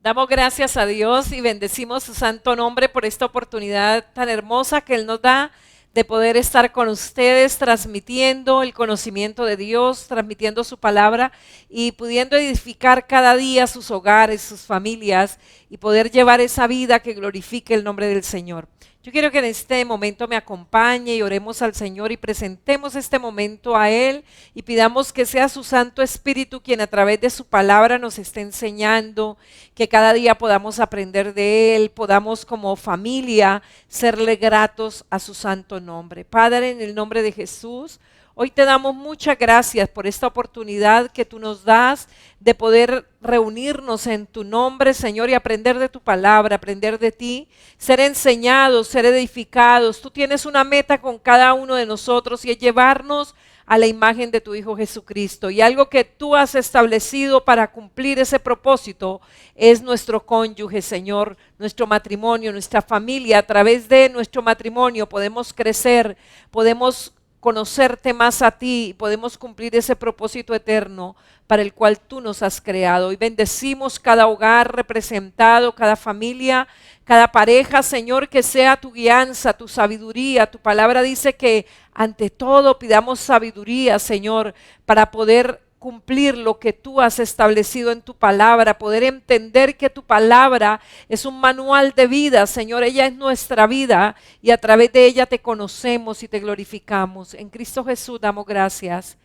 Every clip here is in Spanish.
Damos gracias a Dios y bendecimos su santo nombre por esta oportunidad tan hermosa que Él nos da de poder estar con ustedes transmitiendo el conocimiento de Dios, transmitiendo su palabra y pudiendo edificar cada día sus hogares, sus familias y poder llevar esa vida que glorifique el nombre del Señor. Yo quiero que en este momento me acompañe y oremos al Señor y presentemos este momento a Él y pidamos que sea su Santo Espíritu quien a través de su palabra nos esté enseñando, que cada día podamos aprender de Él, podamos como familia serle gratos a su santo nombre. Padre, en el nombre de Jesús, hoy te damos muchas gracias por esta oportunidad que tú nos das de poder reunirnos en tu nombre, Señor, y aprender de tu palabra, aprender de ti, ser enseñados, ser edificados. Tú tienes una meta con cada uno de nosotros y es llevarnos a la imagen de tu Hijo Jesucristo. Y algo que tú has establecido para cumplir ese propósito es nuestro cónyuge, Señor, nuestro matrimonio, nuestra familia. A través de nuestro matrimonio podemos crecer, podemos conocerte más a ti y podemos cumplir ese propósito eterno para el cual tú nos has creado. Y bendecimos cada hogar representado, cada familia, cada pareja, Señor, que sea tu guianza, tu sabiduría. Tu palabra dice que ante todo pidamos sabiduría, Señor, para poder cumplir lo que tú has establecido en tu palabra, poder entender que tu palabra es un manual de vida, Señor. Ella es nuestra vida y a través de ella te conocemos y te glorificamos. En Cristo Jesús damos gracias.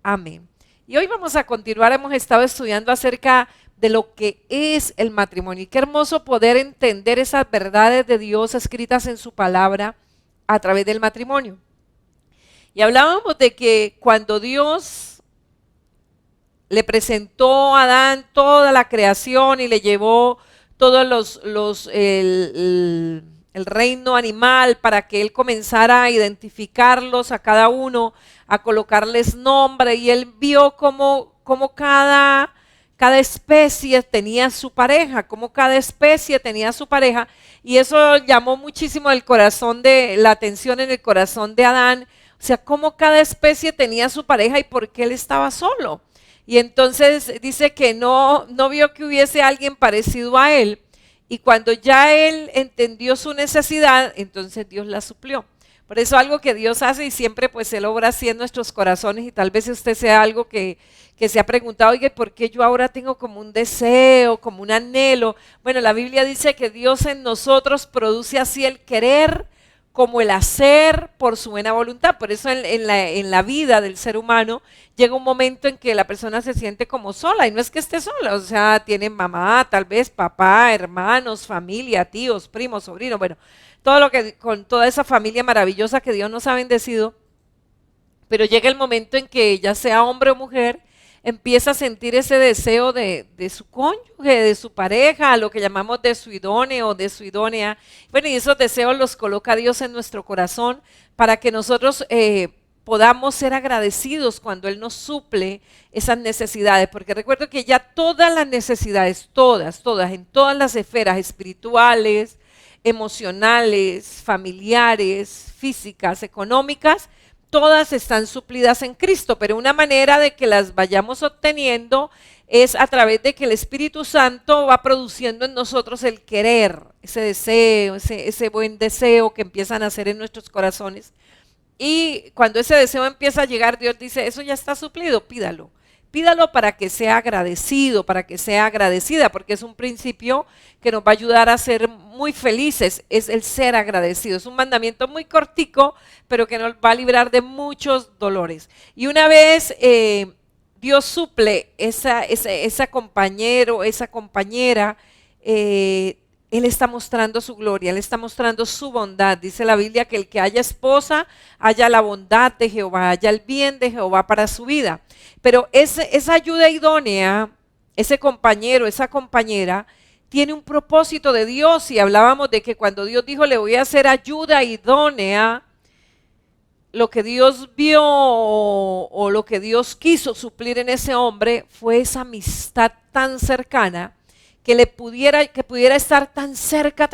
Amén. Y hoy vamos a continuar, hemos estado estudiando acerca de lo que es el matrimonio. Y qué hermoso poder entender esas verdades de Dios escritas en su palabra a través del matrimonio. Y hablábamos de que cuando Dios le presentó a Adán toda la creación y le llevó todos el reino animal para que él comenzara a identificarlos a cada uno, a colocarles nombre, y él vio cómo cada especie tenía su pareja, cómo cada especie tenía su pareja, y eso llamó muchísimo la atención en el corazón de Adán, o sea, cómo cada especie tenía su pareja y por qué él estaba solo. Y entonces dice que no vio que hubiese alguien parecido a él. Y cuando ya él entendió su necesidad, entonces Dios la suplió. Por eso algo que Dios hace y siempre pues Él obra así en nuestros corazones, y tal vez usted sea algo que se ha preguntado, oye, ¿por qué yo ahora tengo como un deseo, como un anhelo? Bueno, la Biblia dice que Dios en nosotros produce así el querer como el hacer por su buena voluntad. Por eso en la vida del ser humano llega un momento en que la persona se siente como sola, y no es que esté sola, o sea, tiene mamá, tal vez papá, hermanos, familia, tíos, primos, sobrinos, bueno, todo lo que con toda esa familia maravillosa que Dios nos ha bendecido, pero llega el momento en que ya sea hombre o mujer, empieza a sentir ese deseo de su cónyuge, de su pareja, lo que llamamos de su idóneo, de su idónea. Bueno, y esos deseos los coloca Dios en nuestro corazón para que nosotros podamos ser agradecidos cuando Él nos suple esas necesidades, porque recuerdo que ya todas las necesidades, todas, en todas las esferas espirituales, emocionales, familiares, físicas, económicas, todas están suplidas en Cristo, pero una manera de que las vayamos obteniendo es a través de que el Espíritu Santo va produciendo en nosotros el querer, ese deseo, ese buen deseo que empiezan a hacer en nuestros corazones. Y cuando ese deseo empieza a llegar, Dios dice, eso ya está suplido, pídalo. Pídalo para que sea agradecido, para que sea agradecida, porque es un principio que nos va a ayudar a ser muy felices, es el ser agradecido. Es un mandamiento muy cortico, pero que nos va a librar de muchos dolores. Y una vez Dios suple esa compañero, esa compañera, Él está mostrando su gloria, Él está mostrando su bondad. Dice la Biblia que el que haya esposa, haya la bondad de Jehová, haya el bien de Jehová para su vida. Pero esa ayuda idónea, ese compañero, esa compañera, tiene un propósito de Dios. Y hablábamos de que cuando Dios dijo, le voy a hacer ayuda idónea, lo que Dios vio o lo que Dios quiso suplir en ese hombre fue esa amistad tan cercana, que pudiera estar tan cerca,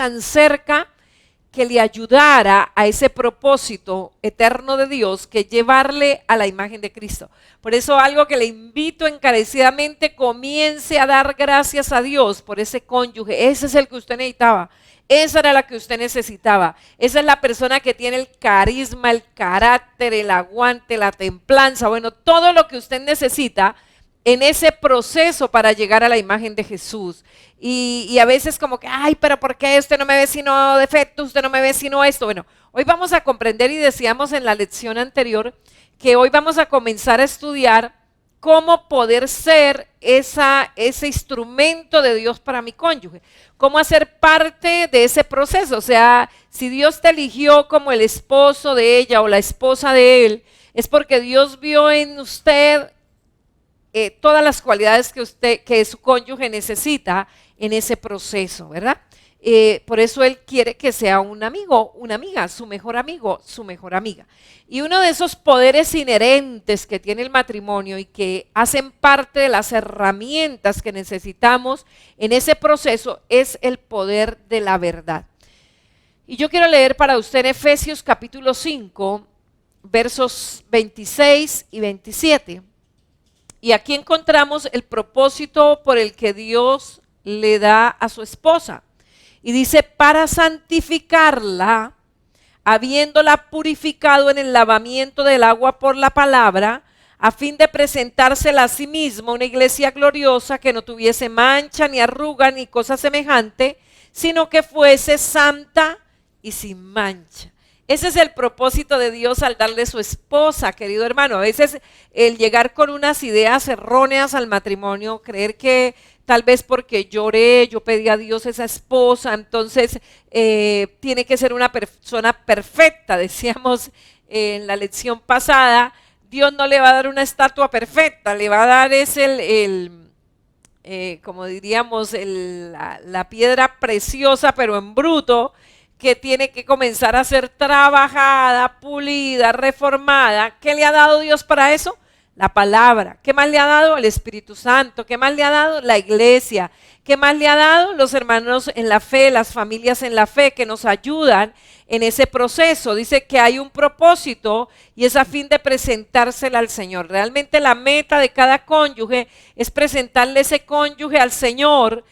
que le ayudara a ese propósito eterno de Dios, que llevarle a la imagen de Cristo. Por eso algo que le invito encarecidamente, comience a dar gracias a Dios por ese cónyuge. Ese es el que usted necesitaba. Esa era la que usted necesitaba. Esa es la persona que tiene el carisma, el carácter, el aguante, la templanza, bueno, todo lo que usted necesita en ese proceso para llegar a la imagen de Jesús. Y a veces como que, ay, pero ¿por qué usted no me ve sino defectos? Usted no me ve sino esto. Bueno, hoy vamos a comprender, y decíamos en la lección anterior, que hoy vamos a comenzar a estudiar cómo poder ser ese instrumento de Dios para mi cónyuge, cómo hacer parte de ese proceso. O sea, si Dios te eligió como el esposo de ella o la esposa de él, es porque Dios vio en usted todas las cualidades que su cónyuge necesita en ese proceso, ¿verdad? Por eso él quiere que sea un amigo, una amiga, su mejor amigo, su mejor amiga. Y uno de esos poderes inherentes que tiene el matrimonio y que hacen parte de las herramientas que necesitamos en ese proceso es el poder de la verdad. Y yo quiero leer para usted en Efesios capítulo 5, versos 26 y 27. Y aquí encontramos el propósito por el que Dios le da a su esposa. Y dice, para santificarla, habiéndola purificado en el lavamiento del agua por la palabra, a fin de presentársela a sí misma una iglesia gloriosa que no tuviese mancha, ni arruga, ni cosa semejante, sino que fuese santa y sin mancha. Ese es el propósito de Dios al darle su esposa, querido hermano. A veces el llegar con unas ideas erróneas al matrimonio, creer que tal vez porque lloré, yo pedí a Dios esa esposa, entonces tiene que ser una persona perfecta. Decíamos en la lección pasada, Dios no le va a dar una estatua perfecta, le va a dar como diríamos, la piedra preciosa pero en bruto, que tiene que comenzar a ser trabajada, pulida, reformada. ¿Qué le ha dado Dios para eso? La palabra. ¿Qué más le ha dado? El Espíritu Santo. ¿Qué más le ha dado? La iglesia. ¿Qué más le ha dado? Los hermanos en la fe, las familias en la fe que nos ayudan en ese proceso. Dice que hay un propósito y es a fin de presentársela al Señor. Realmente la meta de cada cónyuge es presentarle ese cónyuge al Señor,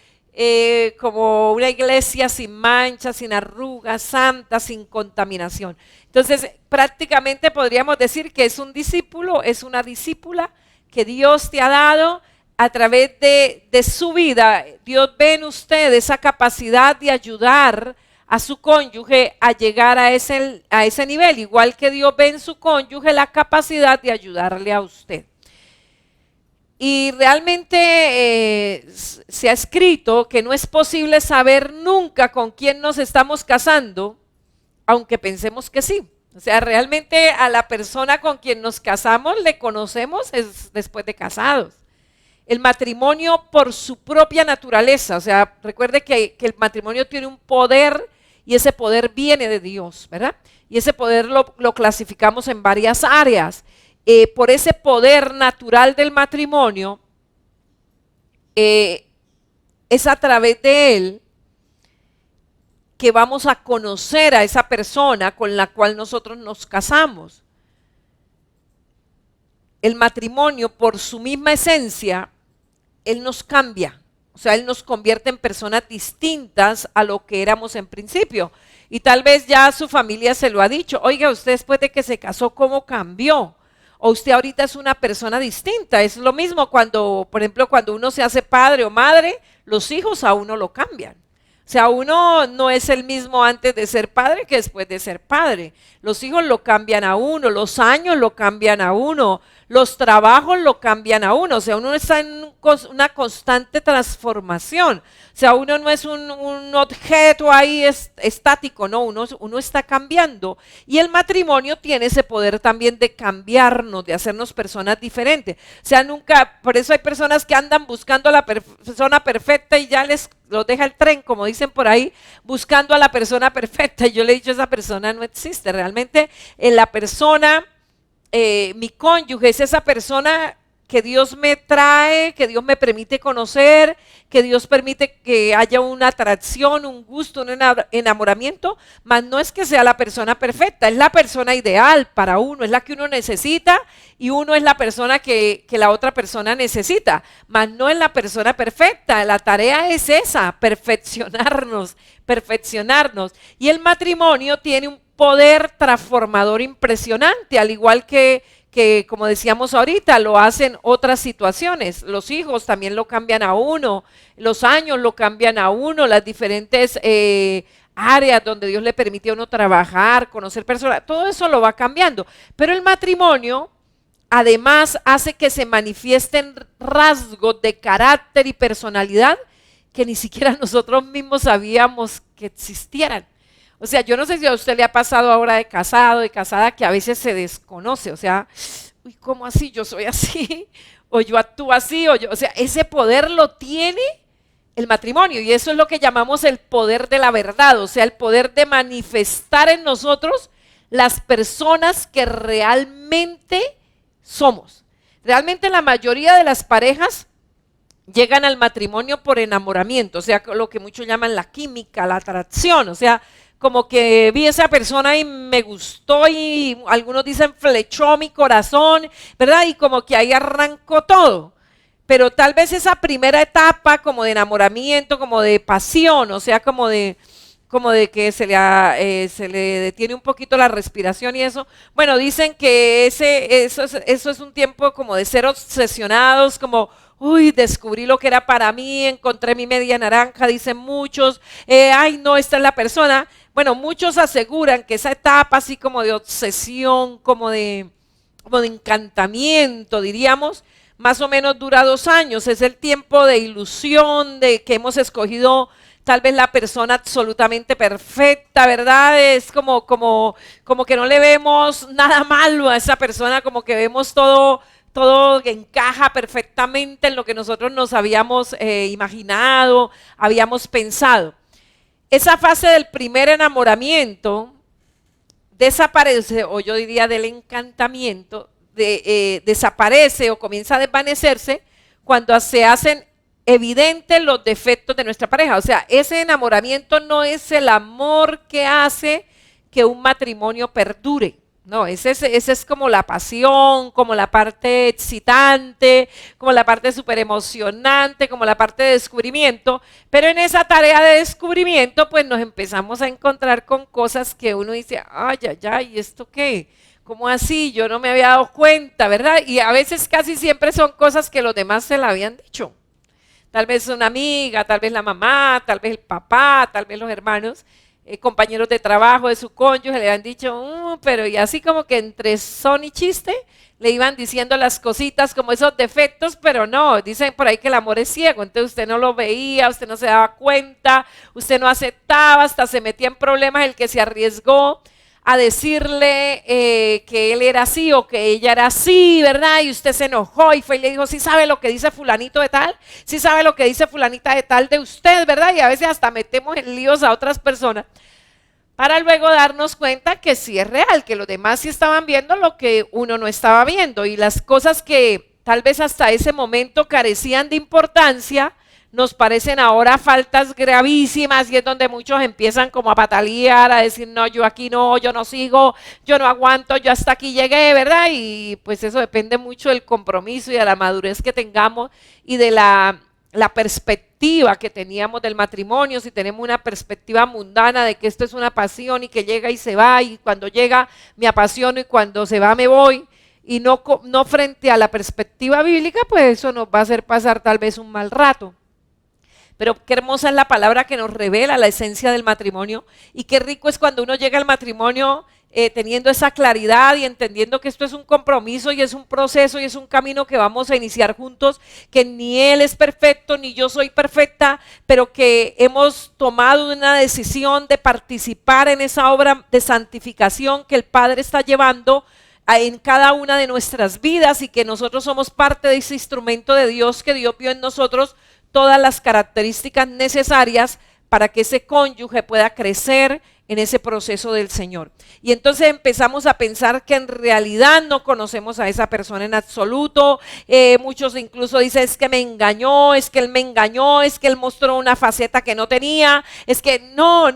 como una iglesia sin mancha, sin arrugas, santa, sin contaminación. Entonces, prácticamente podríamos decir que es un discípulo, es una discípula que Dios te ha dado a través de su vida. Dios ve en usted esa capacidad de ayudar a su cónyuge a llegar a ese nivel, igual que Dios ve en su cónyuge la capacidad de ayudarle a usted. Y realmente se ha escrito que no es posible saber nunca con quién nos estamos casando, aunque pensemos que sí. O sea, realmente a la persona con quien nos casamos le conocemos es después de casados. El matrimonio por su propia naturaleza, o sea, recuerde que el matrimonio tiene un poder y ese poder viene de Dios, ¿verdad? Y ese poder lo clasificamos en varias áreas. Por ese poder natural del matrimonio, es a través de él que vamos a conocer a esa persona con la cual nosotros nos casamos. El matrimonio, por su misma esencia, él nos cambia. O sea, él nos convierte en personas distintas a lo que éramos en principio. Y tal vez ya su familia se lo ha dicho. Oiga, usted después de que se casó, ¿cómo cambió? O usted ahorita es una persona distinta. Es lo mismo cuando, por ejemplo, cuando uno se hace padre o madre, los hijos a uno lo cambian. O sea, uno no es el mismo antes de ser padre que después de ser padre. Los hijos lo cambian a uno, los años lo cambian a uno, los trabajos lo cambian a uno. O sea, uno está en una constante transformación. O sea, uno no es un objeto ahí estático, no, uno está cambiando. Y el matrimonio tiene ese poder también de cambiarnos, de hacernos personas diferentes. O sea, nunca, por eso hay personas que andan buscando a la persona perfecta y ya los deja el tren, como dicen por ahí, buscando a la persona perfecta. Y yo le he dicho, esa persona no existe. Realmente en la persona, mi cónyuge es esa persona que Dios me trae, que Dios me permite conocer, que Dios permite que haya una atracción, un gusto, un enamoramiento, mas no es que sea la persona perfecta, es la persona ideal para uno, es la que uno necesita y uno es la persona que la otra persona necesita, mas no es la persona perfecta. La tarea es esa, perfeccionarnos, perfeccionarnos. Y el matrimonio tiene un poder transformador impresionante, al igual que como decíamos ahorita, lo hacen otras situaciones. Los hijos también lo cambian a uno, los años lo cambian a uno, las diferentes áreas donde Dios le permite a uno trabajar, conocer personas, todo eso lo va cambiando. Pero el matrimonio además hace que se manifiesten rasgos de carácter y personalidad que ni siquiera nosotros mismos sabíamos que existieran. O sea, yo no sé si a usted le ha pasado ahora de casado, de casada, que a veces se desconoce, o sea, uy, ¿cómo así? Yo soy así, o yo actúo así, o sea, ese poder lo tiene el matrimonio y eso es lo que llamamos el poder de la verdad, o sea, el poder de manifestar en nosotros las personas que realmente somos. Realmente la mayoría de las parejas llegan al matrimonio por enamoramiento, o sea, lo que muchos llaman la química, la atracción, o sea, como que vi a esa persona y me gustó y algunos dicen flechó mi corazón, ¿verdad? Y como que ahí arrancó todo. Pero tal vez esa primera etapa como de enamoramiento, como de pasión, o sea, como de que se le detiene un poquito la respiración y eso. Bueno, dicen que eso es un tiempo como de ser obsesionados, como, uy, descubrí lo que era para mí, encontré mi media naranja, dicen muchos, ay, no, esta es la persona. Bueno, muchos aseguran que esa etapa así como de obsesión, como de encantamiento, diríamos, más o menos dura 2 años. Es el tiempo de ilusión, de que hemos escogido tal vez la persona absolutamente perfecta, ¿verdad? Es como que no le vemos nada malo a esa persona, como que vemos todo que encaja perfectamente en lo que nosotros nos habíamos imaginado, habíamos pensado. Esa fase del primer enamoramiento desaparece, o yo diría del encantamiento, desaparece o comienza a desvanecerse cuando se hacen evidentes los defectos de nuestra pareja. O sea, ese enamoramiento no es el amor que hace que un matrimonio perdure. No, ese es como la pasión, como la parte excitante, como la parte súper emocionante, como la parte de descubrimiento. Pero en esa tarea de descubrimiento, pues nos empezamos a encontrar con cosas que uno dice, ay, ay, ay, ¿y esto qué? ¿Cómo así? Yo no me había dado cuenta, ¿verdad? Y a veces casi siempre son cosas que los demás se la habían dicho. Tal vez una amiga, tal vez la mamá, tal vez el papá, tal vez los hermanos. Compañeros de trabajo de su cónyuge le han dicho, pero y así como que entre son y chiste, le iban diciendo las cositas como esos defectos, pero no, dicen por ahí que el amor es ciego, entonces usted no lo veía, usted no se daba cuenta, usted no aceptaba, hasta se metía en problemas el que se arriesgó a decirle que él era así o que ella era así, ¿verdad? Y usted se enojó y fue y le dijo, ¿sí sabe lo que dice fulanito de tal? ¿Sí sabe lo que dice fulanita de tal de usted, verdad? Y a veces hasta metemos en líos a otras personas para luego darnos cuenta que sí es real, que los demás sí estaban viendo lo que uno no estaba viendo y las cosas que tal vez hasta ese momento carecían de importancia, nos parecen ahora faltas gravísimas y es donde muchos empiezan como a patalear, a decir, no, yo aquí no, yo no sigo, yo no aguanto, yo hasta aquí llegué, ¿verdad? Y pues eso depende mucho del compromiso y de la madurez que tengamos y de la perspectiva que teníamos del matrimonio, si tenemos una perspectiva mundana de que esto es una pasión y que llega y se va y cuando llega me apasiono y cuando se va me voy y no frente a la perspectiva bíblica, pues eso nos va a hacer pasar tal vez un mal rato. Pero qué hermosa es la palabra que nos revela la esencia del matrimonio y qué rico es cuando uno llega al matrimonio teniendo esa claridad y entendiendo que esto es un compromiso y es un proceso y es un camino que vamos a iniciar juntos, que ni él es perfecto ni yo soy perfecta, pero que hemos tomado una decisión de participar en esa obra de santificación que el Padre está llevando en cada una de nuestras vidas y que nosotros somos parte de ese instrumento de Dios que Dios vio en nosotros todas las características necesarias para que ese cónyuge pueda crecer en ese proceso del Señor. Y entonces empezamos a pensar que en realidad no conocemos a esa persona en absoluto. Muchos incluso dicen, es que me engañó, es que él me engañó, es que él mostró una faceta que no tenía, es que no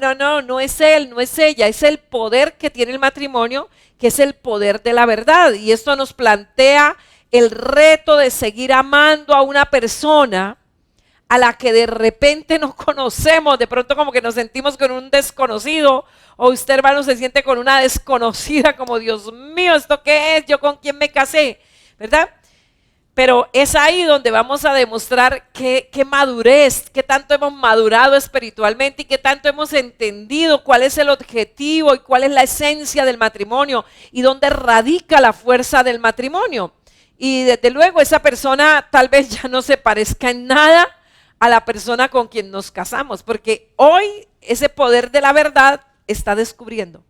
es él, no es ella, es el poder que tiene el matrimonio, que es el poder de la verdad. Y esto nos plantea el reto de seguir amando a una persona a la que de repente no conocemos, de pronto como que nos sentimos con un desconocido, o usted, hermano, se siente con una desconocida, como Dios mío, ¿esto qué es? ¿Yo con quién me casé? ¿Verdad? Pero es ahí donde vamos a demostrar qué madurez, qué tanto hemos madurado espiritualmente y qué tanto hemos entendido cuál es el objetivo y cuál es la esencia del matrimonio y dónde radica la fuerza del matrimonio. Y desde luego esa persona tal vez ya no se parezca en nada a la persona con quien nos casamos, porque hoy ese poder de la verdad está descubriendo,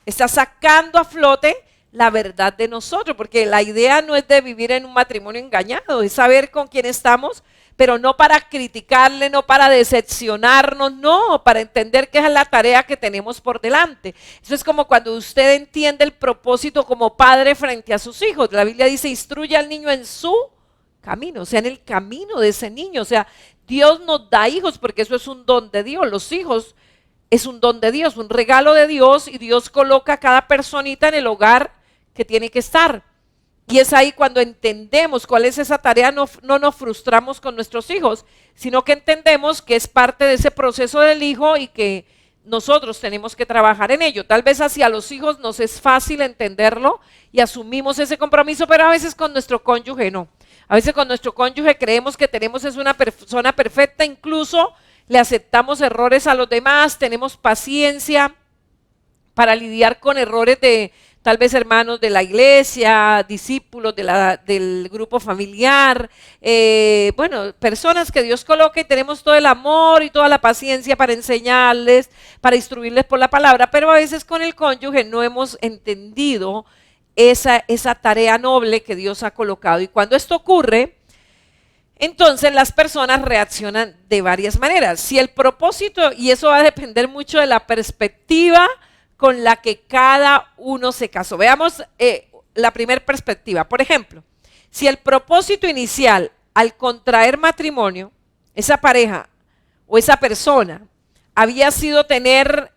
está sacando a flote la verdad de nosotros, porque la idea no es de vivir en un matrimonio engañado, es saber con quién estamos, pero no para criticarle, no para decepcionarnos, no, para entender que es la tarea que tenemos por delante. Eso es como cuando usted entiende el propósito como padre frente a sus hijos. La Biblia dice, instruye al niño en su camino, o sea, en el camino de ese niño. O sea, Dios nos da hijos porque eso es un don de Dios. Los hijos es un don de Dios, un regalo de Dios, y Dios coloca a cada personita en el hogar que tiene que estar. Y es ahí cuando entendemos cuál es esa tarea, no nos frustramos con nuestros hijos, sino que entendemos que es parte de ese proceso del hijo y que nosotros tenemos que trabajar en ello. Tal vez hacia los hijos nos es fácil entenderlo y asumimos ese compromiso, pero a veces con nuestro cónyuge no. A veces con nuestro cónyuge creemos que tenemos es una persona perfecta, incluso le aceptamos errores a los demás, tenemos paciencia para lidiar con errores de tal vez hermanos de la iglesia, discípulos del grupo familiar, personas que Dios coloca, y tenemos todo el amor y toda la paciencia para enseñarles, para instruirles por la palabra, pero a veces con el cónyuge no hemos entendido esa tarea noble que Dios ha colocado. Y cuando esto ocurre, entonces las personas reaccionan de varias maneras. Si el propósito, y eso va a depender mucho de la perspectiva con la que cada uno se casó. Veamos la primera perspectiva. Por ejemplo, si el propósito inicial al contraer matrimonio, esa pareja o esa persona había sido tener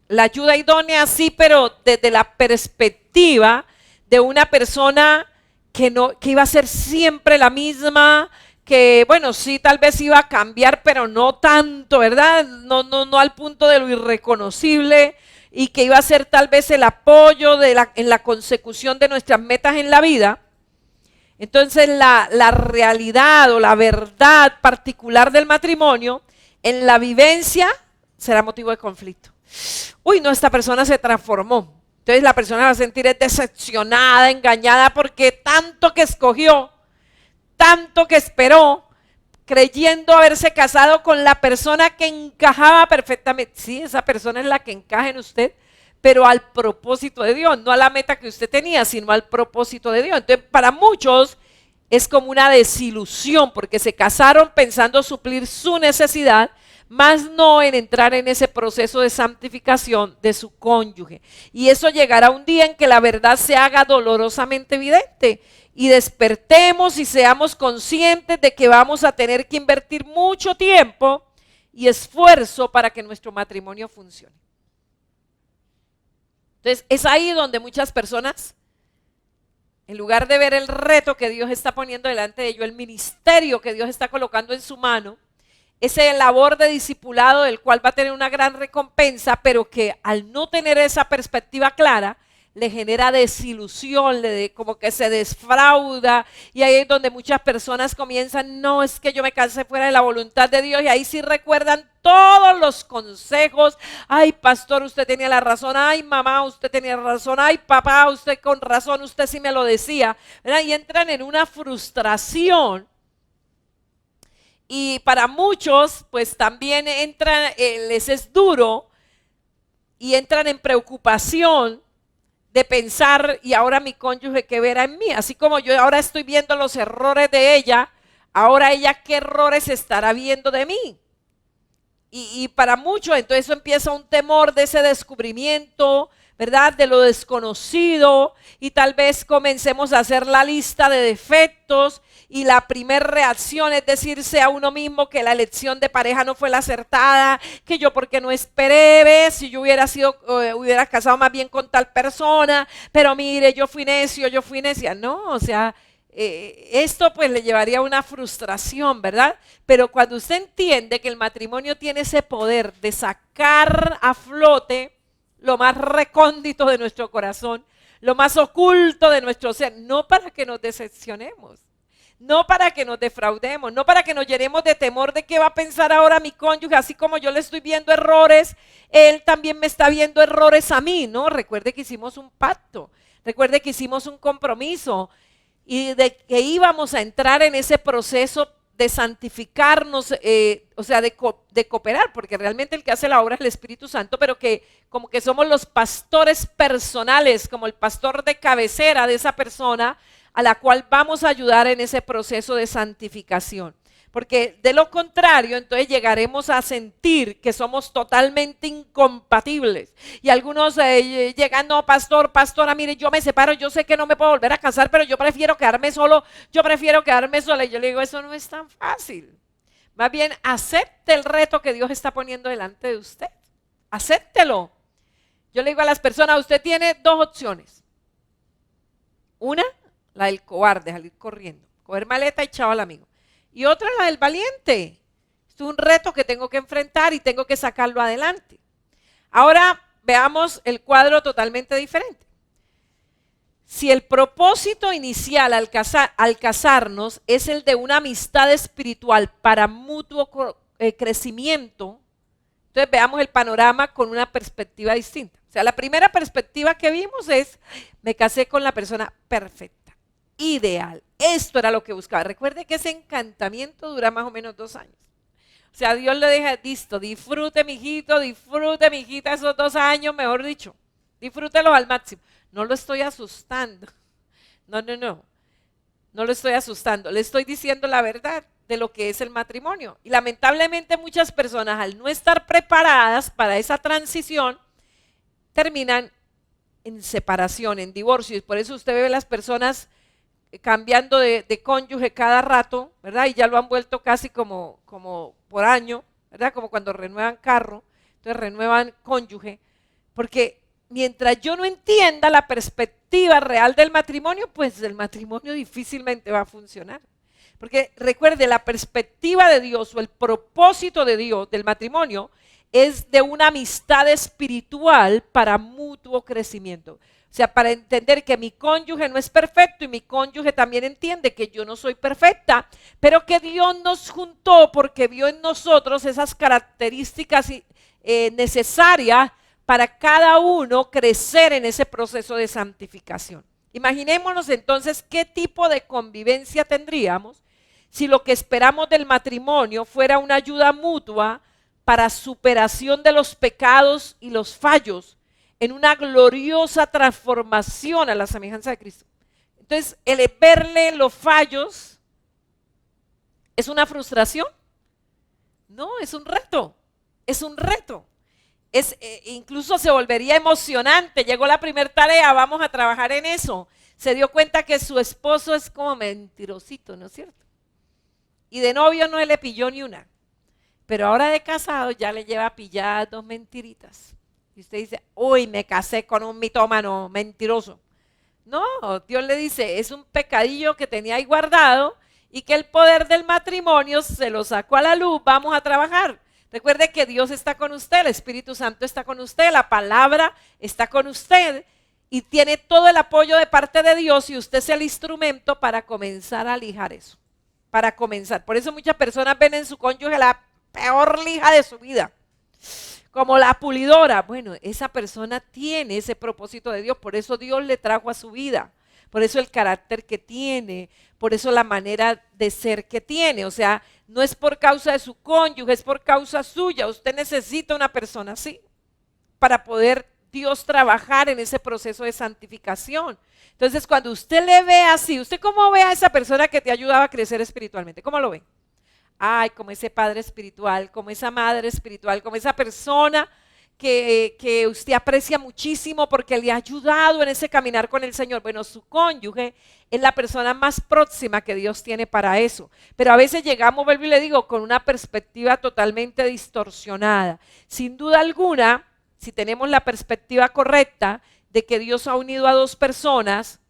la ayuda idónea, sí, pero desde la perspectiva de una persona que iba a ser siempre la misma, que bueno, sí, tal vez iba a cambiar, pero no tanto, ¿verdad? No al punto de lo irreconocible, y que iba a ser tal vez el apoyo en la consecución de nuestras metas en la vida. Entonces la realidad o la verdad particular del matrimonio en la vivencia será motivo de conflicto. Uy, no, esta persona se transformó. Entonces la persona va a sentir decepcionada, engañada, porque tanto que escogió, tanto que esperó, creyendo haberse casado con la persona que encajaba perfectamente. Sí, esa persona es la que encaja en usted, pero al propósito de Dios, no a la meta que usted tenía, sino al propósito de Dios. Entonces, para muchos es como una desilusión, porque se casaron pensando suplir su necesidad, más no en entrar en ese proceso de santificación de su cónyuge. Y eso llegará un día en que la verdad se haga dolorosamente evidente y despertemos y seamos conscientes de que vamos a tener que invertir mucho tiempo y esfuerzo para que nuestro matrimonio funcione. Entonces es ahí donde muchas personas, en lugar de ver el reto que Dios está poniendo delante de ellos, el ministerio que Dios está colocando en su mano, ese labor de discipulado del cual va a tener una gran recompensa, pero que al no tener esa perspectiva clara, le genera desilusión, como que se desfrauda, y ahí es donde muchas personas comienzan, no, es que yo me casé fuera de la voluntad de Dios, y ahí sí recuerdan todos los consejos. Ay, pastor, usted tenía la razón. Ay, mamá, usted tenía razón. Ay, papá, usted con razón, usted sí me lo decía, ¿verdad? Y entran en una frustración. Y para muchos, pues también les es duro y entran en preocupación de pensar, y ahora mi cónyuge qué verá en mí, así como yo ahora estoy viendo los errores de ella, ahora ella qué errores estará viendo de mí. Y para muchos, entonces eso empieza un temor de ese descubrimiento, ¿verdad? De lo desconocido, y tal vez comencemos a hacer la lista de defectos y la primera reacción es decirse a uno mismo que la elección de pareja no fue la acertada, que yo porque no esperé, ¿ves? Si yo hubiera sido, hubiera casado más bien con tal persona, pero mire, yo fui necio, yo fui necia. No, o sea, esto pues le llevaría a una frustración, ¿verdad? Pero cuando usted entiende que el matrimonio tiene ese poder de sacar a flote lo más recóndito de nuestro corazón, lo más oculto de nuestro ser, no para que nos decepcionemos, no para que nos defraudemos, no para que nos llenemos de temor de qué va a pensar ahora mi cónyuge, así como yo le estoy viendo errores, él también me está viendo errores a mí, ¿no? Recuerde que hicimos un pacto, recuerde que hicimos un compromiso y de que íbamos a entrar en ese proceso de santificarnos, o sea, de cooperar, porque realmente el que hace la obra es el Espíritu Santo, pero que como que somos los pastores personales, como el pastor de cabecera de esa persona a la cual vamos a ayudar en ese proceso de santificación. Porque de lo contrario, entonces llegaremos a sentir que somos totalmente incompatibles. Y algunos llegan, no, pastora, mire, yo me separo, yo sé que no me puedo volver a casar, pero yo prefiero quedarme solo, yo prefiero quedarme sola. Y yo le digo, eso no es tan fácil. Más bien, acepte el reto que Dios está poniendo delante de usted. Acéptelo. Yo le digo a las personas, usted tiene dos opciones. Una, la del cobarde, salir corriendo, coger maleta y chao al amigo. Y otra, la del valiente. Esto es un reto que tengo que enfrentar y tengo que sacarlo adelante. Ahora veamos el cuadro totalmente diferente. Si el propósito inicial al casarnos es el de una amistad espiritual para mutuo crecimiento, entonces veamos el panorama con una perspectiva distinta. O sea, la primera perspectiva que vimos es, me casé con la persona perfecta, ideal. Esto era lo que buscaba. Recuerde que ese encantamiento dura más o menos 2 años. O sea, Dios le deja, listo, disfrute mi hijito, disfrute mi hijita esos 2 años, mejor dicho, disfrútelos al máximo. No lo estoy asustando, no lo estoy asustando, le estoy diciendo la verdad de lo que es el matrimonio. Y lamentablemente muchas personas al no estar preparadas para esa transición, terminan en separación, en divorcio, y por eso usted ve las personas cambiando de cónyuge cada rato, ¿verdad? Y ya lo han vuelto casi como por año, ¿verdad? Como cuando renuevan carro, entonces renuevan cónyuge, porque mientras yo no entienda la perspectiva real del matrimonio, pues el matrimonio difícilmente va a funcionar. Porque recuerde, la perspectiva de Dios o el propósito de Dios del matrimonio es de una amistad espiritual para mutuo crecimiento. O sea, para entender que mi cónyuge no es perfecto y mi cónyuge también entiende que yo no soy perfecta, pero que Dios nos juntó porque vio en nosotros esas características necesarias para cada uno crecer en ese proceso de santificación. Imaginémonos entonces qué tipo de convivencia tendríamos si lo que esperamos del matrimonio fuera una ayuda mutua para superación de los pecados y los fallos en una gloriosa transformación a la semejanza de Cristo. Entonces, el verle los fallos ¿es una frustración? No, es un reto, es un reto. Incluso se volvería emocionante. Llegó la primera tarea, vamos a trabajar en eso. Se dio cuenta que su esposo es como mentirosito, ¿no es cierto? Y de novio no le pilló ni una. Pero ahora de casado ya le lleva pilladas 2 mentiritas. Y usted dice, uy, me casé con un mitómano mentiroso. No, Dios le dice, es un pecadillo que tenía ahí guardado y que el poder del matrimonio se lo sacó a la luz, vamos a trabajar. Recuerde que Dios está con usted, el Espíritu Santo está con usted, la palabra está con usted y tiene todo el apoyo de parte de Dios y usted es el instrumento para comenzar a lijar eso. Para comenzar. Por eso muchas personas ven en su cónyuge la peor lija de su vida. Como la pulidora. Bueno, esa persona tiene ese propósito de Dios, por eso Dios le trajo a su vida, por eso el carácter que tiene, por eso la manera de ser que tiene. O sea, no es por causa de su cónyuge, es por causa suya. Usted necesita una persona así para poder Dios trabajar en ese proceso de santificación. Entonces, cuando usted le ve así, ¿usted cómo ve a esa persona que te ayudaba a crecer espiritualmente? ¿Cómo lo ve? ay, como ese padre espiritual, como esa madre espiritual, como esa persona que usted aprecia muchísimo porque le ha ayudado en ese caminar con el Señor. Bueno, su cónyuge es la persona más próxima que Dios tiene para eso. Pero a veces llegamos, vuelvo y le digo, con una perspectiva totalmente distorsionada. Sin duda alguna, si tenemos la perspectiva correcta de que Dios ha unido a dos personas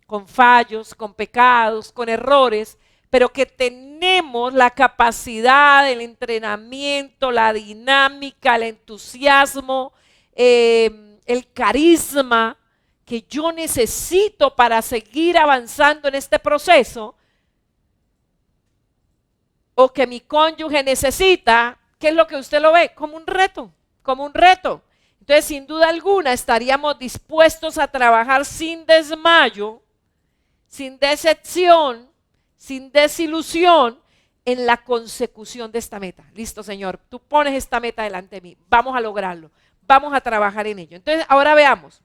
con fallos, con pecados, con errores, pero que tenemos la capacidad, el entrenamiento, la dinámica, el entusiasmo, el carisma que yo necesito para seguir avanzando en este proceso, o que mi cónyuge necesita, ¿qué es lo que usted lo ve? Como un reto, como un reto. Entonces, sin duda alguna, estaríamos dispuestos a trabajar sin desmayo, sin decepción, sin desilusión en la consecución de esta meta. Listo, Señor, tú pones esta meta delante de mí, vamos a lograrlo, vamos a trabajar en ello. Entonces, ahora veamos,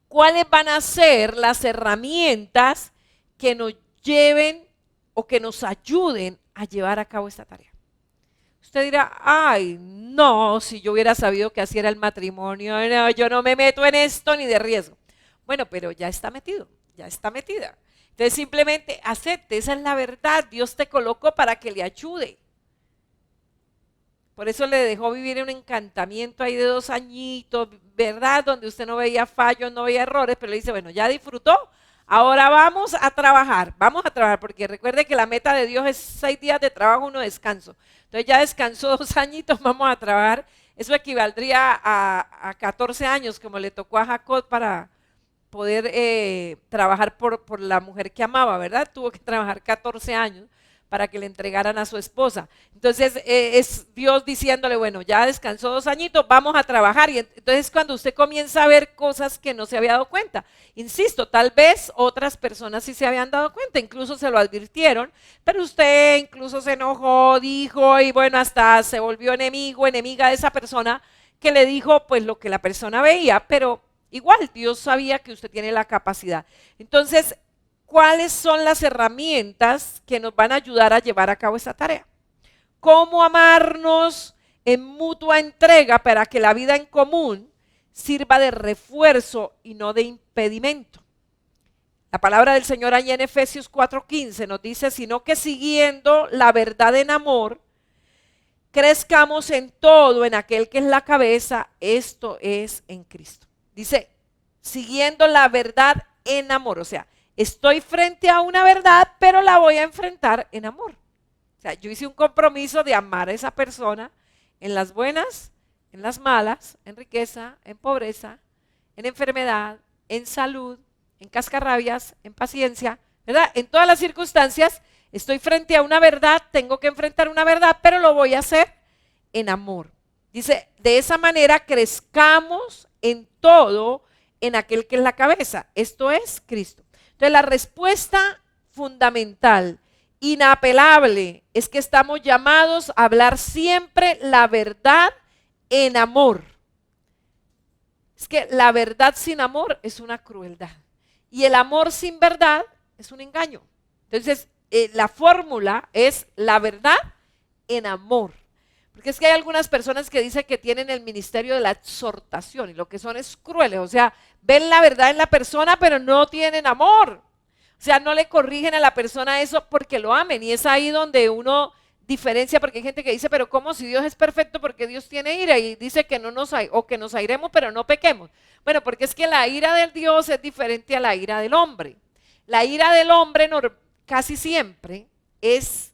¿cuáles van a ser las herramientas que nos lleven o que nos ayuden a llevar a cabo esta tarea? Usted dirá, ay, no, si yo hubiera sabido que así era el matrimonio, no, yo no me meto en esto ni de riesgo. Bueno, pero ya está metido, ya está metida. Entonces simplemente acepte, esa es la verdad, Dios te colocó para que le ayude. Por eso le dejó vivir en un encantamiento ahí de 2 añitos, ¿verdad? Donde usted no veía fallos, no veía errores, pero le dice, bueno, ya disfrutó, ahora vamos a trabajar, porque recuerde que la meta de Dios es 6 días de trabajo, 1 descanso. Entonces ya descansó 2 añitos, vamos a trabajar. Eso equivaldría a 14 años, como le tocó a Jacob para poder trabajar por la mujer que amaba, ¿verdad? Tuvo que trabajar 14 años para que le entregaran a su esposa. Entonces es Dios diciéndole, bueno, ya descansó 2 añitos, vamos a trabajar. Y entonces cuando usted comienza a ver cosas que no se había dado cuenta, insisto, tal vez otras personas sí se habían dado cuenta, incluso se lo advirtieron, pero usted incluso se enojó, dijo, y bueno, hasta se volvió enemigo, enemiga de esa persona que le dijo pues lo que la persona veía, pero igual Dios sabía que usted tiene la capacidad. Entonces, ¿cuáles son las herramientas que nos van a ayudar a llevar a cabo esta tarea? ¿Cómo amarnos en mutua entrega para que la vida en común sirva de refuerzo y no de impedimento? La palabra del Señor allá en Efesios 4:15 nos dice, sino que siguiendo la verdad en amor, crezcamos en todo en aquel que es la cabeza, esto es en Cristo. Dice, siguiendo la verdad en amor, o sea, estoy frente a una verdad, pero la voy a enfrentar en amor. O sea, yo hice un compromiso de amar a esa persona en las buenas, en las malas, en riqueza, en pobreza, en enfermedad, en salud, en cascarrabias, en paciencia, ¿verdad? En todas las circunstancias estoy frente a una verdad, tengo que enfrentar una verdad, pero lo voy a hacer en amor. Dice, de esa manera crezcamos en todo en aquel que es la cabeza, esto es Cristo. Entonces la respuesta fundamental, inapelable, es que estamos llamados a hablar siempre la verdad en amor. Es que la verdad sin amor es una crueldad y el amor sin verdad es un engaño. Entonces la fórmula es la verdad en amor. Porque es que hay algunas personas que dicen que tienen el ministerio de la exhortación y lo que son es crueles, o sea, ven la verdad en la persona pero no tienen amor. O sea, no le corrigen a la persona eso porque lo amen y es ahí donde uno diferencia, porque hay gente que dice, pero ¿cómo si Dios es perfecto? Porque Dios tiene ira y dice que no nos o que nos airemos pero no pequemos. Bueno, porque es que la ira del Dios es diferente a la ira del hombre. La ira del hombre casi siempre es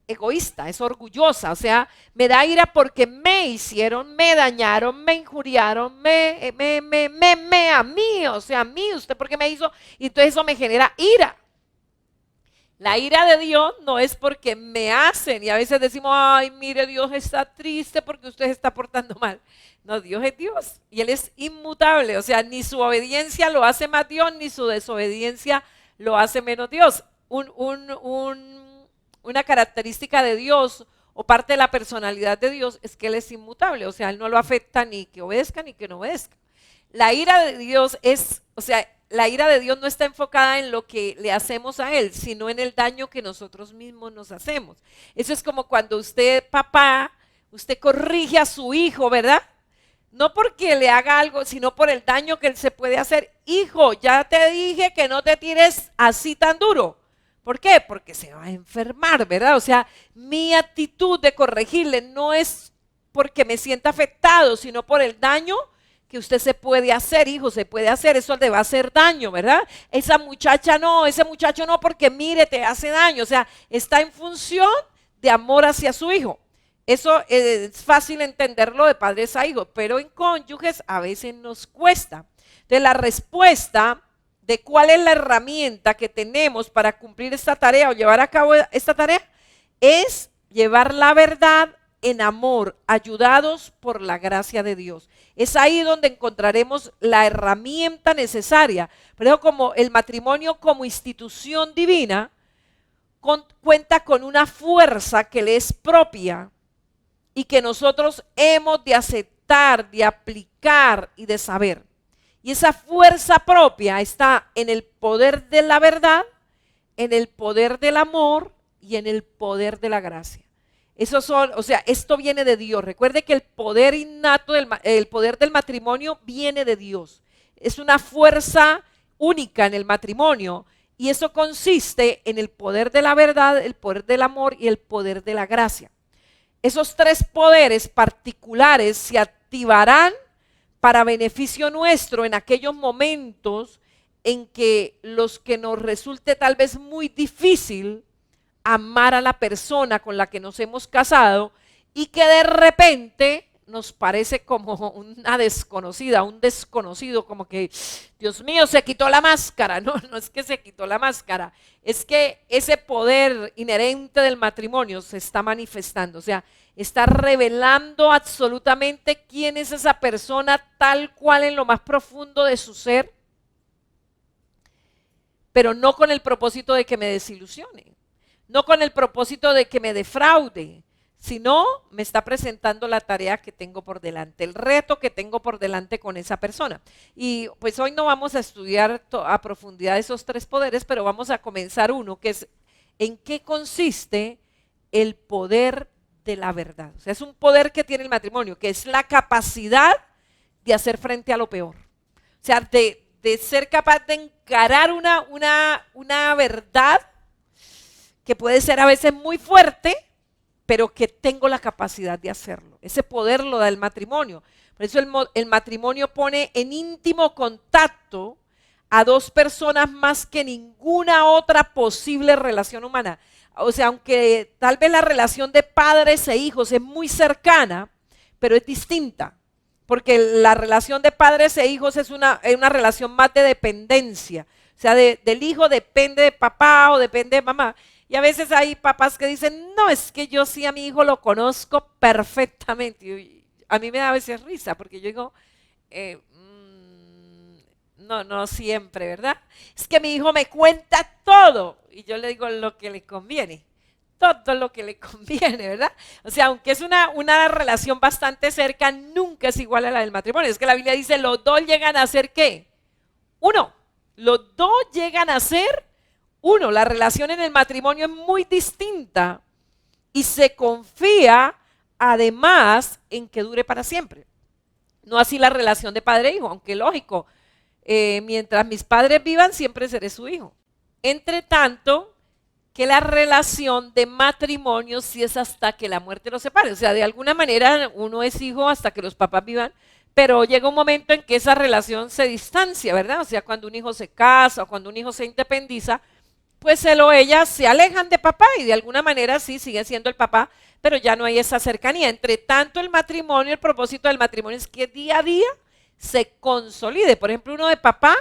egoísta, es orgullosa, o sea, me da ira porque me hicieron, me dañaron, me injuriaron, a mí, o sea, a mí, usted porque me hizo, y entonces eso me genera ira. La ira de Dios no es porque me hacen, y a veces decimos, ay, mire, Dios está triste porque usted se está portando mal. No, Dios es Dios, y Él es inmutable, o sea, ni su obediencia lo hace más Dios, ni su desobediencia lo hace menos Dios. Una característica de Dios o parte de la personalidad de Dios es que Él es inmutable, o sea, Él no lo afecta ni que obedezca ni que no obedezca. La ira de Dios es O sea, la ira de Dios no está enfocada en lo que le hacemos a Él, sino en el daño que nosotros mismos nos hacemos. Eso es como cuando usted, papá, usted corrige a su hijo, ¿verdad? No porque le haga algo, sino por el daño que él se puede hacer. Hijo, ya te dije que no te tires así tan duro. ¿Por qué? Porque se va a enfermar, ¿verdad? O sea, mi actitud de corregirle no es porque me sienta afectado, sino por el daño que usted se puede hacer, hijo, se puede hacer, eso le va a hacer daño, ¿verdad? Esa muchacha no, ese muchacho no, porque mire, te hace daño. O sea, está en función de amor hacia su hijo. Eso es fácil entenderlo de padres a hijos, pero en cónyuges a veces nos cuesta. Entonces, la respuesta de cuál es la herramienta que tenemos para cumplir esta tarea o llevar a cabo esta tarea es llevar la verdad en amor, ayudados por la gracia de Dios. Es ahí donde encontraremos la herramienta necesaria. Pero como el matrimonio como institución divina cuenta con una fuerza que le es propia y que nosotros hemos de aceptar, de aplicar y de saber. Y esa fuerza propia está en el poder de la verdad, en el poder del amor y en el poder de la gracia. Esos son, o sea, esto viene de Dios. Recuerde que el poder innato, el poder del matrimonio viene de Dios. Es una fuerza única en el matrimonio y eso consiste en el poder de la verdad, el poder del amor y el poder de la gracia. Esos tres poderes particulares se activarán para beneficio nuestro en aquellos momentos en que los que nos resulte tal vez muy difícil amar a la persona con la que nos hemos casado y que de repente nos parece como una desconocida, un desconocido, como que, Dios mío, se quitó la máscara. No, no es que se quitó la máscara, es que ese poder inherente del matrimonio se está manifestando, o sea, está revelando absolutamente quién es esa persona tal cual en lo más profundo de su ser, pero no con el propósito de que me desilusione, no con el propósito de que me defraude, sino me está presentando la tarea que tengo por delante, el reto que tengo por delante con esa persona. Y pues hoy no vamos a estudiar a profundidad esos tres poderes, pero vamos a comenzar uno, que es en qué consiste el poder de la verdad. O sea, es un poder que tiene el matrimonio, que es la capacidad de hacer frente a lo peor. O sea, de ser capaz de encarar una verdad que puede ser a veces muy fuerte, pero que tengo la capacidad de hacerlo. Ese poder lo da el matrimonio. Por eso el matrimonio pone en íntimo contacto a dos personas más que ninguna otra posible relación humana. O sea, aunque tal vez la relación de padres e hijos es muy cercana, pero es distinta. Porque la relación de padres e hijos es una relación más de dependencia. O sea, del hijo depende de papá o depende de mamá. Y a veces hay papás que dicen, no, es que yo sí a mi hijo lo conozco perfectamente. Y a mí me da a veces risa porque yo digo, no siempre, ¿verdad? Es que mi hijo me cuenta todo y yo le digo lo que le conviene, todo lo que le conviene, ¿verdad? O sea, aunque es una relación bastante cerca, nunca es igual a la del matrimonio. Es que la Biblia dice, los dos llegan a ser ¿qué? Uno. Los dos llegan a ser uno. La relación en el matrimonio es muy distinta y se confía además en que dure para siempre. No así la relación de padre e hijo, aunque lógico, mientras mis padres vivan siempre seré su hijo. Entre tanto, que la relación de matrimonio sí es hasta que la muerte los separe. O sea, de alguna manera uno es hijo hasta que los papás vivan, pero llega un momento en que esa relación se distancia, ¿verdad? O sea, cuando un hijo se casa o cuando un hijo se independiza, pues él o ella se alejan de papá y de alguna manera sí sigue siendo el papá, pero ya no hay esa cercanía. Entre tanto, el matrimonio, el propósito del matrimonio es que día a día se consolide. Por ejemplo, uno de papá,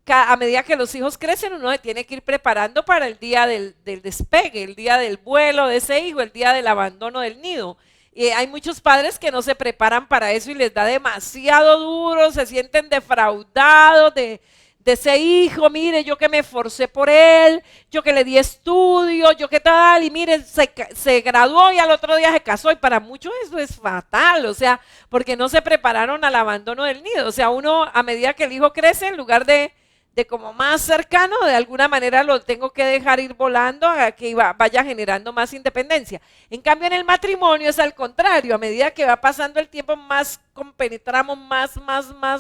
a medida que los hijos crecen, uno se tiene que ir preparando para el día del despegue, el día del vuelo de ese hijo, el día del abandono del nido. Y hay muchos padres que no se preparan para eso y les da demasiado duro, se sienten defraudados de ese hijo. Mire, yo que me esforcé por él, yo que le di estudio, yo que tal, y mire, se graduó y al otro día se casó, y para muchos eso es fatal, o sea, porque no se prepararon al abandono del nido. O sea, uno a medida que el hijo crece, en lugar de de como más cercano, de alguna manera lo tengo que dejar ir volando a que vaya generando más independencia. En cambio, en el matrimonio es al contrario, a medida que va pasando el tiempo, más compenetramos, más,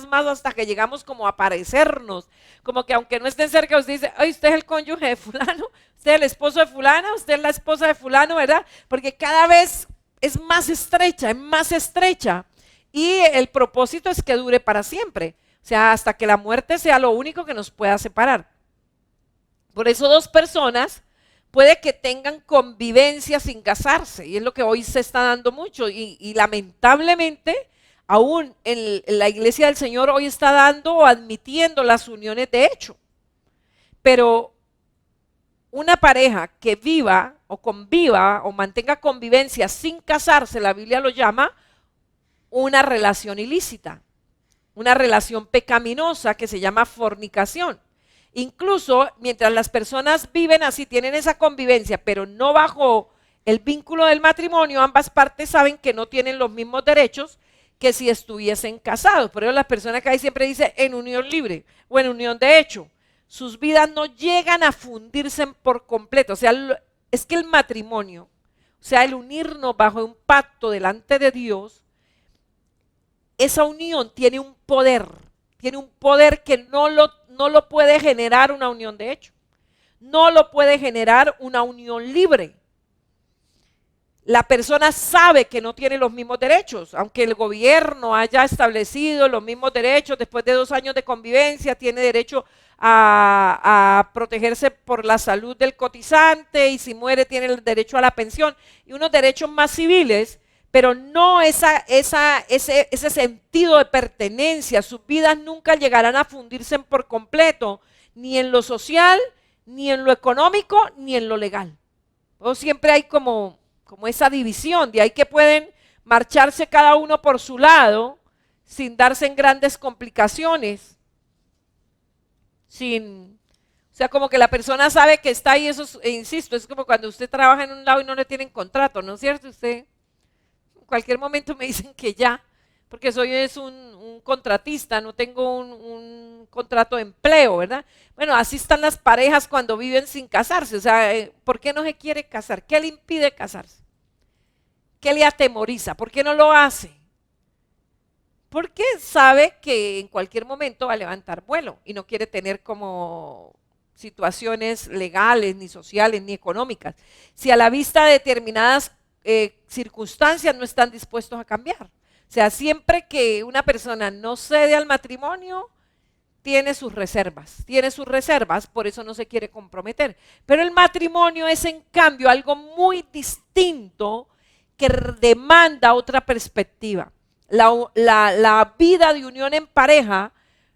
hasta que llegamos como a parecernos. Como que aunque no estén cerca, usted dice, ay, usted es el cónyuge de fulano, usted es el esposo de fulana, usted es la esposa de fulano, ¿verdad? Porque cada vez es más estrecha, y el propósito es que dure para siempre. O sea, hasta que la muerte sea lo único que nos pueda separar. Por eso dos personas puede que tengan convivencia sin casarse, y es lo que hoy se está dando mucho, y lamentablemente aún en la iglesia del Señor hoy está dando o admitiendo las uniones de hecho. Pero una pareja que viva o conviva o mantenga convivencia sin casarse, la Biblia lo llama una relación ilícita, una relación pecaminosa que se llama fornicación. Incluso mientras las personas viven así, tienen esa convivencia, pero no bajo el vínculo del matrimonio, ambas partes saben que no tienen los mismos derechos que si estuviesen casados. Por eso las personas que ahí siempre dicen en unión libre o en unión de hecho, sus vidas no llegan a fundirse por completo. O sea, es que el matrimonio, o sea, el unirnos bajo un pacto delante de Dios, esa unión tiene un poder que no lo puede generar una unión de hecho, no lo puede generar una unión libre. La persona sabe que no tiene los mismos derechos, aunque el gobierno haya establecido los mismos derechos, después de 2 años de convivencia tiene derecho a protegerse por la salud del cotizante, y si muere tiene el derecho a la pensión y unos derechos más civiles, pero no ese sentido de pertenencia. Sus vidas nunca llegarán a fundirse por completo, ni en lo social, ni en lo económico, ni en lo legal. O siempre hay como esa división, de ahí que pueden marcharse cada uno por su lado, sin darse en grandes complicaciones, o sea, como que la persona sabe que está ahí, eso insisto, es como cuando usted trabaja en un lado y no le tienen contrato, ¿no es cierto? Usted en cualquier momento me dicen que ya, porque soy un contratista, no tengo un contrato de empleo, ¿verdad? Bueno, así están las parejas cuando viven sin casarse. O sea, ¿por qué no se quiere casar? ¿Qué le impide casarse? ¿Qué le atemoriza? ¿Por qué no lo hace? Porque sabe que en cualquier momento va a levantar vuelo y no quiere tener como situaciones legales, ni sociales, ni económicas. Si a la vista de determinadas circunstancias no están dispuestos a cambiar. O sea, siempre que una persona no cede al matrimonio, tiene sus reservas, por eso no se quiere comprometer. Pero el matrimonio es en cambio algo muy distinto que demanda otra perspectiva. La vida de unión en pareja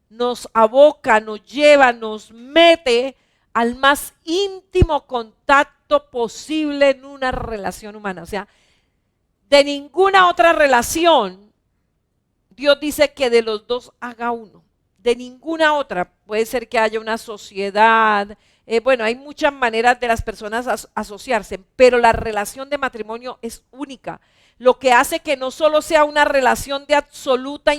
nos aboca, nos lleva, nos mete al más íntimo contacto posible en una relación humana. O sea, de ninguna otra relación, Dios dice que de los dos haga uno. De ninguna otra. Puede ser que haya una sociedad. Bueno, hay muchas maneras de las personas asociarse, pero la relación de matrimonio es única. Lo que hace que no solo sea una relación de absoluta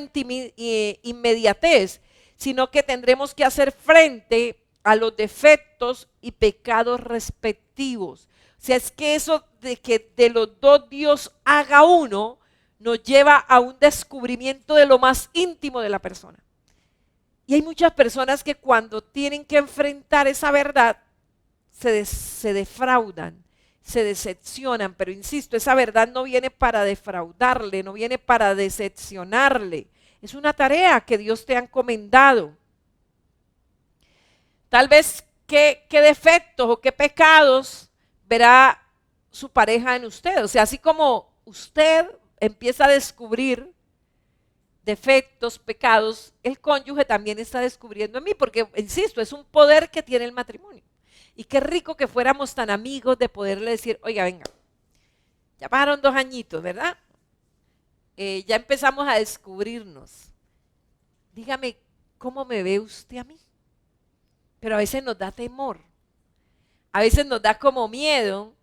inmediatez, sino que tendremos que hacer frente a los defectos y pecados respectivos. O sea, es que eso de que de los dos Dios haga uno, nos lleva a un descubrimiento de lo más íntimo de la persona. Y hay muchas personas que cuando tienen que enfrentar esa verdad, se defraudan, se decepcionan, pero insisto, esa verdad no viene para defraudarle, no viene para decepcionarle. Es una tarea que Dios te ha encomendado. Tal vez qué defectos o qué pecados verá su pareja en usted. O sea, así como usted empieza a descubrir defectos, pecados, el cónyuge también está descubriendo en mí, porque, insisto, es un poder que tiene el matrimonio. Y qué rico que fuéramos tan amigos de poderle decir, oiga, venga, ya pasaron 2 añitos, ¿verdad? Ya empezamos a descubrirnos. Dígame, ¿cómo me ve usted a mí? Pero a veces nos da temor, a veces nos da como miedo,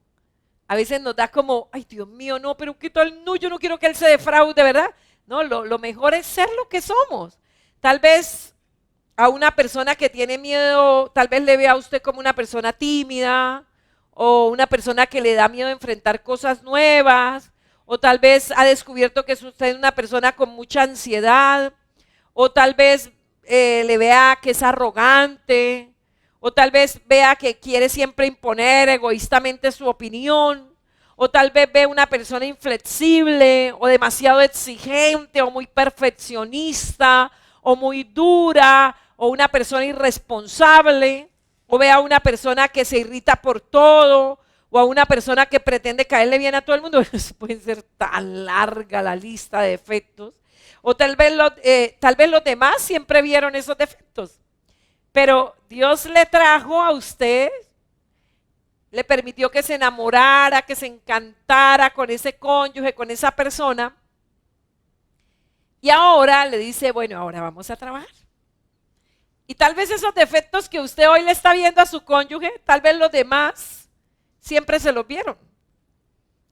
a veces nos da como, ay Dios mío, no, pero ¿qué tal? No, yo no quiero que él se defraude, ¿verdad? No, lo mejor es ser lo que somos. Tal vez a una persona que tiene miedo, tal vez le vea a usted como una persona tímida o una persona que le da miedo enfrentar cosas nuevas, o tal vez ha descubierto que es usted una persona con mucha ansiedad, o tal vez le vea que es arrogante, o tal vez vea que quiere siempre imponer egoístamente su opinión, o tal vez ve una persona inflexible o demasiado exigente o muy perfeccionista o muy dura o una persona irresponsable, o ve a una persona que se irrita por todo o a una persona que pretende caerle bien a todo el mundo. Puede ser tan larga la lista de defectos. O tal vez los demás siempre vieron esos defectos, pero Dios le trajo a usted, le permitió que se enamorara, que se encantara con ese cónyuge, con esa persona. Y ahora le dice, bueno, ahora vamos a trabajar. Y tal vez esos defectos que usted hoy le está viendo a su cónyuge, tal vez los demás siempre se los vieron.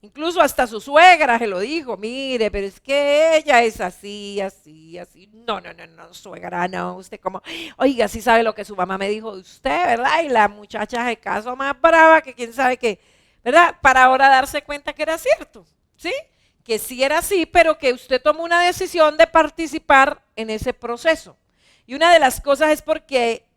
Incluso hasta su suegra se lo dijo, mire, pero es que ella es así, así, así. No, no, no, no, suegra, no, usted como, oiga, sí sabe lo que su mamá me dijo de usted, ¿verdad? Y la muchacha de caso más brava que quién sabe qué, ¿verdad? Para ahora darse cuenta que era cierto, ¿sí? Que sí era así, pero que usted tomó una decisión de participar en ese proceso. Y una de las cosas es porque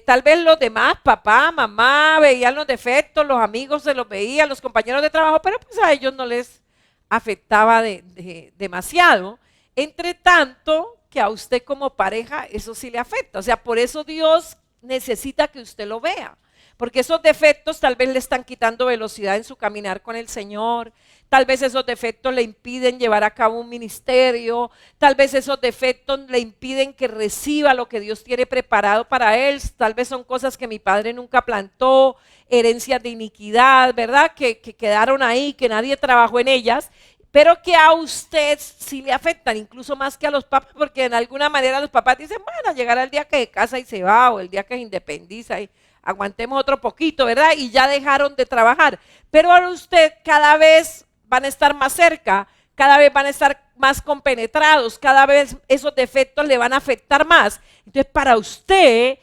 tal vez los demás, papá, mamá, veían los defectos, los amigos se los veían, los compañeros de trabajo, pero pues a ellos no les afectaba demasiado. Entre tanto, que a usted como pareja eso sí le afecta. O sea, por eso Dios necesita que usted lo vea. Porque esos defectos tal vez le están quitando velocidad en su caminar con el Señor. Tal vez esos defectos le impiden llevar a cabo un ministerio. Tal vez esos defectos le impiden que reciba lo que Dios tiene preparado para él. Tal vez son cosas que mi padre nunca plantó, herencias de iniquidad, ¿verdad? Que quedaron ahí, que nadie trabajó en ellas, pero que a usted sí le afectan, incluso más que a los papás, porque en alguna manera los papás dicen, bueno, llegará el día que se casa y se va, o el día que se independiza y aguantemos otro poquito, ¿verdad? Y ya dejaron de trabajar. Pero ahora usted cada vez van a estar más cerca, cada vez van a estar más compenetrados, cada vez esos defectos le van a afectar más. Entonces para usted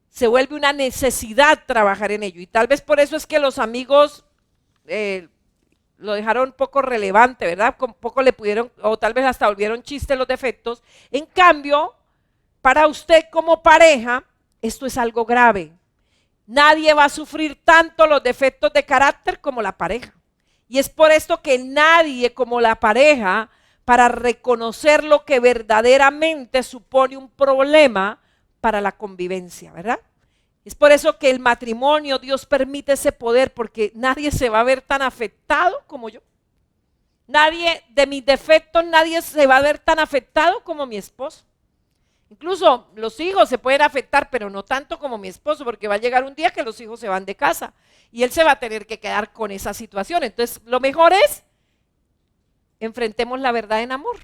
se vuelve una necesidad trabajar en ello. Y tal vez por eso es que los amigos lo dejaron poco relevante, ¿verdad? Con poco le pudieron, o tal vez hasta volvieron chiste los defectos. En cambio, para usted como pareja, esto es algo grave. Nadie va a sufrir tanto los defectos de carácter como la pareja. Y es por esto que nadie como la pareja, para reconocer lo que verdaderamente supone un problema para la convivencia, ¿verdad? Es por eso que el matrimonio, Dios permite ese poder, porque nadie se va a ver tan afectado como yo. Nadie, de mis defectos, nadie se va a ver tan afectado como mi esposo. Incluso los hijos se pueden afectar, pero no tanto como mi esposo, porque va a llegar un día que los hijos se van de casa y él se va a tener que quedar con esa situación. Entonces, lo mejor es, enfrentemos la verdad en amor.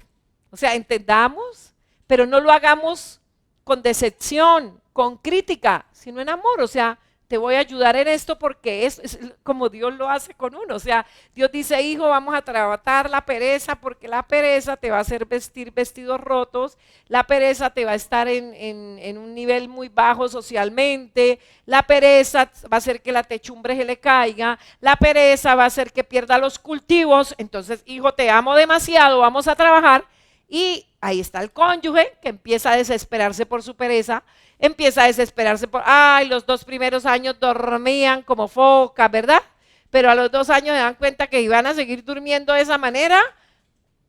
O sea, entendamos, pero no lo hagamos con decepción, con crítica, sino en amor. O sea, te voy a ayudar en esto porque es como Dios lo hace con uno. O sea, Dios dice, hijo, vamos a tratar la pereza, porque la pereza te va a hacer vestir vestidos rotos, la pereza te va a estar en un nivel muy bajo socialmente, la pereza va a hacer que la techumbre se le caiga, la pereza va a hacer que pierda los cultivos. Entonces, hijo, te amo demasiado, vamos a trabajar. Y ahí está el cónyuge que empieza a desesperarse por su pereza, empieza a desesperarse por, ay, los 2 primeros años dormían como focas, ¿verdad? Pero a los 2 años se dan cuenta que iban a seguir durmiendo de esa manera,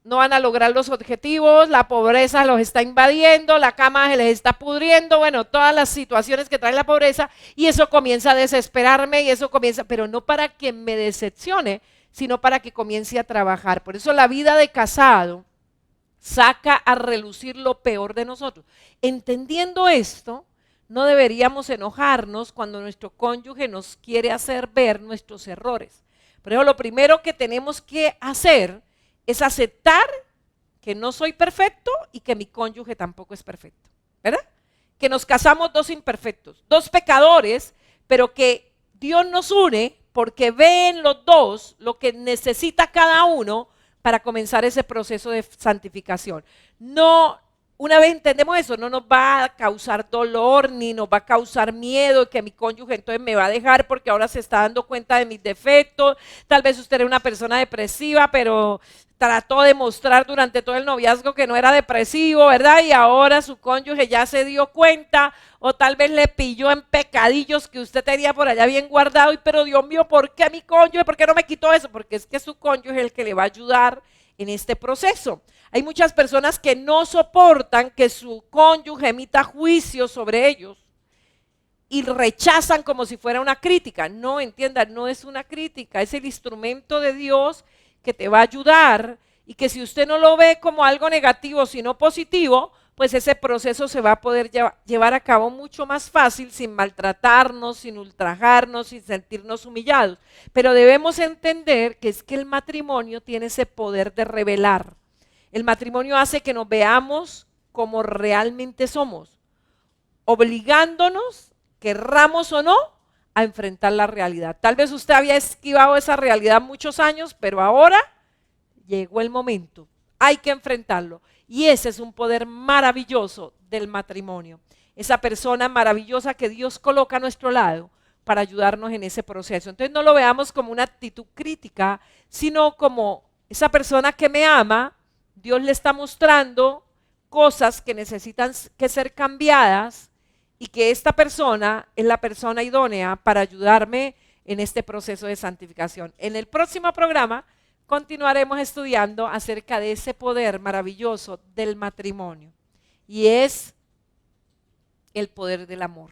no van a lograr los objetivos, la pobreza los está invadiendo, la cama se les está pudriendo, bueno, todas las situaciones que trae la pobreza, y eso comienza a desesperarme, y eso comienza, pero no para que me decepcione, sino para que comience a trabajar. Por eso la vida de casado saca a relucir lo peor de nosotros. Entendiendo esto, no deberíamos enojarnos cuando nuestro cónyuge nos quiere hacer ver nuestros errores. Pero lo primero que tenemos que hacer es aceptar que no soy perfecto y que mi cónyuge tampoco es perfecto, ¿verdad? Que nos casamos 2 imperfectos, 2 pecadores, pero que Dios nos une porque ve en los 2 lo que necesita cada uno para comenzar ese proceso de santificación. No una vez entendemos eso, no nos va a causar dolor ni nos va a causar miedo que mi cónyuge entonces me va a dejar porque ahora se está dando cuenta de mis defectos. Tal vez usted era una persona depresiva, pero trató de mostrar durante todo el noviazgo que no era depresivo, ¿verdad? Y ahora su cónyuge ya se dio cuenta, o tal vez le pilló en pecadillos que usted tenía por allá bien guardado. Y pero Dios mío, ¿por qué mi cónyuge? ¿Por qué no me quitó eso? Porque es que su cónyuge es el que le va a ayudar en este proceso. Hay muchas personas que no soportan que su cónyuge emita juicio sobre ellos y rechazan como si fuera una crítica. No, entiendan, no es una crítica, es el instrumento de Dios que te va a ayudar, y que si usted no lo ve como algo negativo sino positivo, pues ese proceso se va a poder llevar a cabo mucho más fácil, sin maltratarnos, sin ultrajarnos, sin sentirnos humillados. Pero debemos entender que es que el matrimonio tiene ese poder de revelar. El matrimonio hace que nos veamos como realmente somos, obligándonos, querramos o no, a enfrentar la realidad. Tal vez usted había esquivado esa realidad muchos años, pero ahora llegó el momento. Hay que enfrentarlo. Y ese es un poder maravilloso del matrimonio. Esa persona maravillosa que Dios coloca a nuestro lado para ayudarnos en ese proceso. Entonces no lo veamos como una actitud crítica, sino como esa persona que me ama. Dios le está mostrando cosas que necesitan que ser cambiadas, y que esta persona es la persona idónea para ayudarme en este proceso de santificación. En el próximo programa continuaremos estudiando acerca de ese poder maravilloso del matrimonio, y es el poder del amor.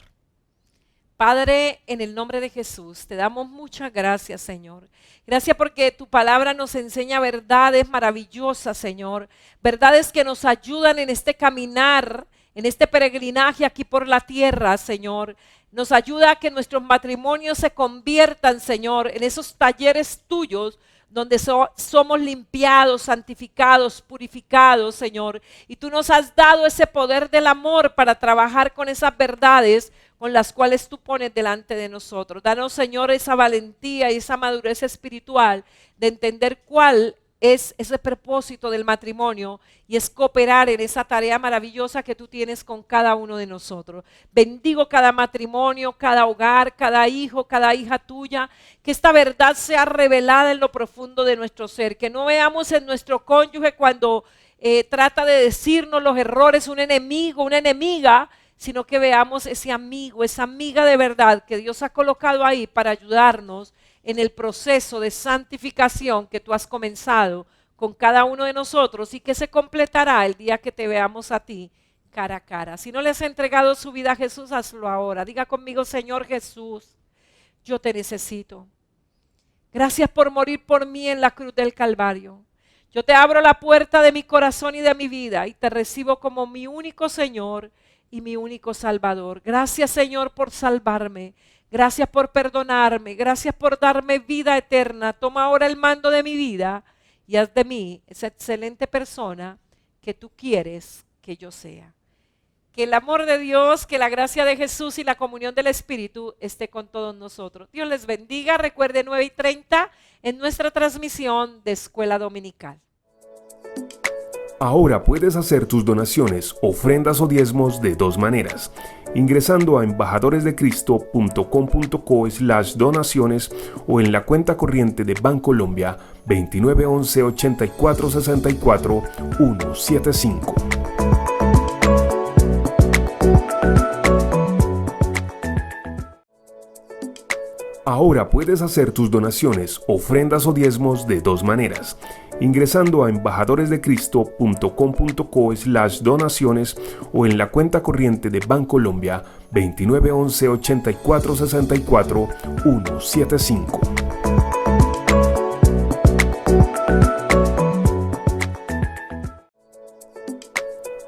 Padre, en el nombre de Jesús, te damos muchas gracias, Señor. Gracias porque tu palabra nos enseña verdades maravillosas, Señor. Verdades que nos ayudan en este caminar, en este peregrinaje aquí por la tierra, Señor. Nos ayuda a que nuestros matrimonios se conviertan, Señor, en esos talleres tuyos donde somos limpiados, santificados, purificados, Señor. Y tú nos has dado ese poder del amor para trabajar con esas verdades con las cuales tú pones delante de nosotros. Danos, Señor, esa valentía y esa madurez espiritual de entender cuál es ese propósito del matrimonio, y es cooperar en esa tarea maravillosa que tú tienes con cada uno de nosotros. Bendigo cada matrimonio, cada hogar, cada hijo, cada hija tuya, que esta verdad sea revelada en lo profundo de nuestro ser, que no veamos en nuestro cónyuge cuando trata de decirnos los errores un enemigo, una enemiga, sino que veamos ese amigo, esa amiga de verdad que Dios ha colocado ahí para ayudarnos en el proceso de santificación que tú has comenzado con cada uno de nosotros, y que se completará el día que te veamos a ti cara a cara. Si no le has entregado su vida a Jesús, hazlo ahora. Diga conmigo: Señor Jesús, yo te necesito. Gracias por morir por mí en la cruz del Calvario. Yo te abro la puerta de mi corazón y de mi vida, y te recibo como mi único Señor y mi único Salvador. Gracias, Señor, por salvarme. Gracias por perdonarme. Gracias por darme vida eterna. Toma ahora el mando de mi vida y haz de mí esa excelente persona que tú quieres que yo sea. Que el amor de Dios, que la gracia de Jesús y la comunión del Espíritu esté con todos nosotros. Dios les bendiga. Recuerde 9:30 en nuestra transmisión de Escuela Dominical. Ahora puedes hacer tus donaciones, ofrendas o diezmos de dos maneras: ingresando a embajadoresdecristo.com.co/donaciones, o en la cuenta corriente de Bancolombia 2911 84 64 175. Ahora puedes hacer tus donaciones, ofrendas o diezmos de dos maneras: ingresando a embajadoresdecristo.com.co/donaciones, o en la cuenta corriente de Bancolombia 2911 84 64 175.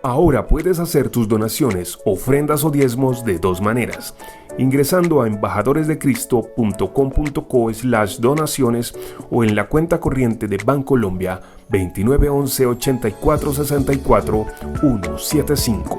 Ahora puedes hacer tus donaciones, ofrendas o diezmos de dos maneras: ingresando a embajadoresdecristo.com.co/donaciones, o en la cuenta corriente de Bancolombia 2911 84 64 175.